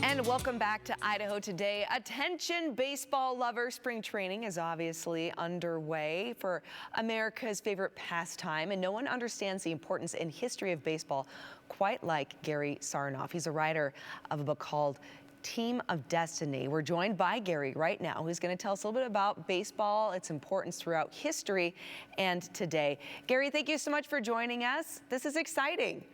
And welcome back to Idaho Today. Attention, baseball lovers. Spring training is obviously underway for America's favorite pastime, and no one understands the importance and history of baseball quite like Gary Sarnoff. He's a writer of a book called Team of Destiny. We're joined by Gary right now, who's going to tell us a little bit about baseball, its importance throughout history and today. Gary, thank you so much for joining us. This is exciting.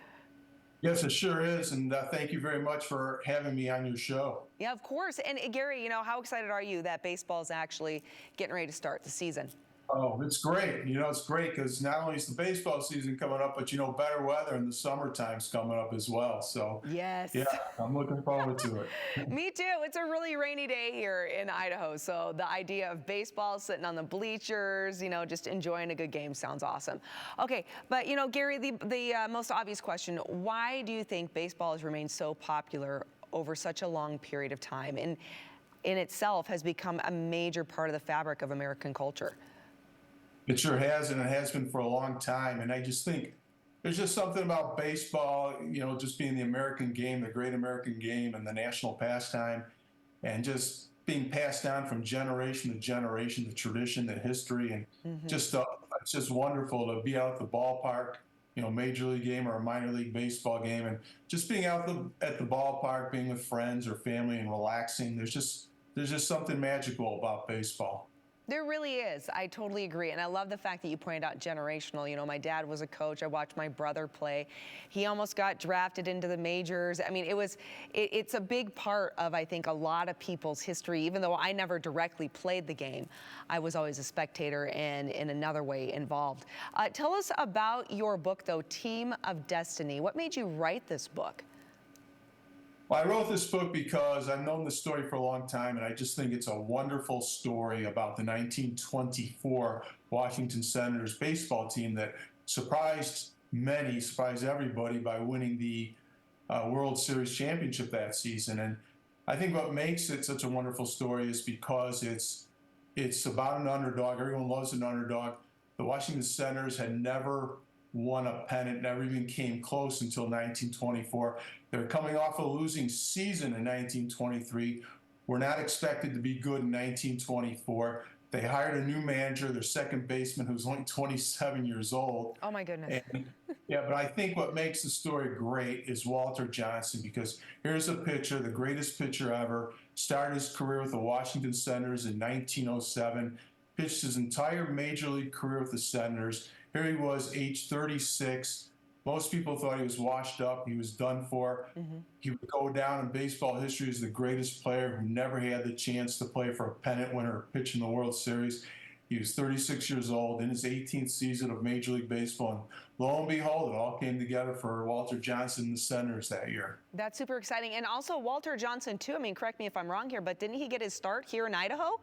Yes, it sure is, and thank you very much for having me on your show. Yeah, of course. And Gary, you know, how excited are you that baseball is actually getting ready to start the season? Oh, it's great. It's great because not only is the baseball season coming up, but, better weather and the summertime's coming up as well. So, yes. Yeah, I'm looking forward to it. Me too. It's a really rainy day here in Idaho. So the idea of baseball, sitting on the bleachers, just enjoying a good game sounds awesome. Okay, but, Gary, the most obvious question, why do you think baseball has remained so popular over such a long period of time and in itself has become a major part of the fabric of American culture? It sure has, and it has been for a long time. And I just think there's just something about baseball, just being the American game, the great American game, and the national pastime, and just being passed down from generation to generation, the tradition, the history, and just it's just wonderful to be out at the ballpark, major league game or a minor league baseball game, and just being out at the ballpark, being with friends or family and relaxing. There's just something magical about baseball. There really is. I totally agree. And I love the fact that you pointed out generational. My dad was a coach. I watched my brother play. He almost got drafted into the majors. I mean, it's a big part of, I think, a lot of people's history. Even though I never directly played the game, I was always a spectator and in another way involved. Tell us about your book, though, Team of Destiny. What made you write this book? Well, I wrote this book because I've known the story for a long time, and I just think it's a wonderful story about the 1924 Washington Senators baseball team that surprised everybody by winning the World Series championship that season. And I think what makes it such a wonderful story is because it's about an underdog. Everyone loves an underdog. The Washington Senators had never won a pennant, never even came close until 1924. They're coming off a losing season in 1923. Were not expected to be good in 1924. They hired a new manager, their second baseman, who's only 27 years old. Oh, my goodness. And, yeah, but I think what makes the story great is Walter Johnson, because here's a pitcher, the greatest pitcher ever, started his career with the Washington Senators in 1907, pitched his entire major league career with the Senators. Here he was, age 36. Most people thought he was washed up. He was done for. He would go down in baseball history as the greatest player who never had the chance to play for a pennant winner or pitch in the World Series. He was 36 years old in his 18th season of Major League Baseball. And lo and behold, it all came together for Walter Johnson and the Senators that year. That's super exciting. And also Walter Johnson, too. I mean, correct me if I'm wrong here, but didn't he get his start here in Idaho?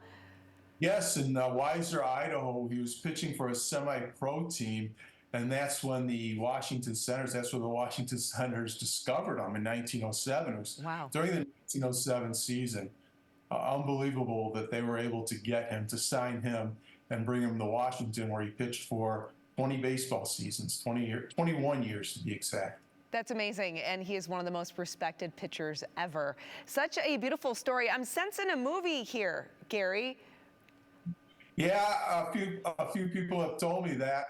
Yes, in Weiser, Idaho, he was pitching for a semi-pro team, and that's when the Washington Senators discovered him in 1907. It was wow. During the 1907 season. Unbelievable that they were able to get him, to sign him, and bring him to Washington, where he pitched for 20 baseball seasons, 21 years to be exact. That's amazing, and he is one of the most respected pitchers ever. Such a beautiful story. I'm sensing a movie here, Gary. Yeah, a few people have told me that.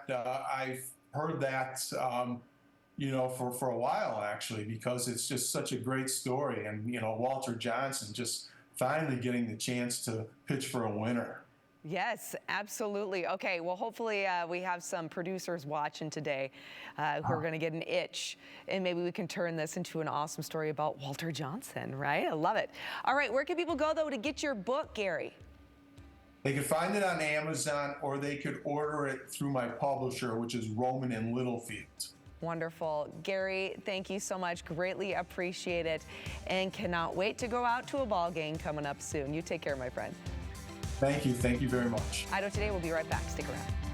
I've heard that, for a while, actually, because it's just such a great story. And, Walter Johnson just finally getting the chance to pitch for a winner. Yes, absolutely. Okay, well, hopefully we have some producers watching today who are going to get an itch, and maybe we can turn this into an awesome story about Walter Johnson, right? I love it. All right, where can people go, though, to get your book, Gary? They could find it on Amazon, or they could order it through my publisher, which is Roman and Littlefield. Wonderful. Gary, thank you so much. Greatly appreciate it, and cannot wait to go out to a ball game coming up soon. You take care, my friend. Thank you. Thank you very much. Idaho Today will be right back. Stick around.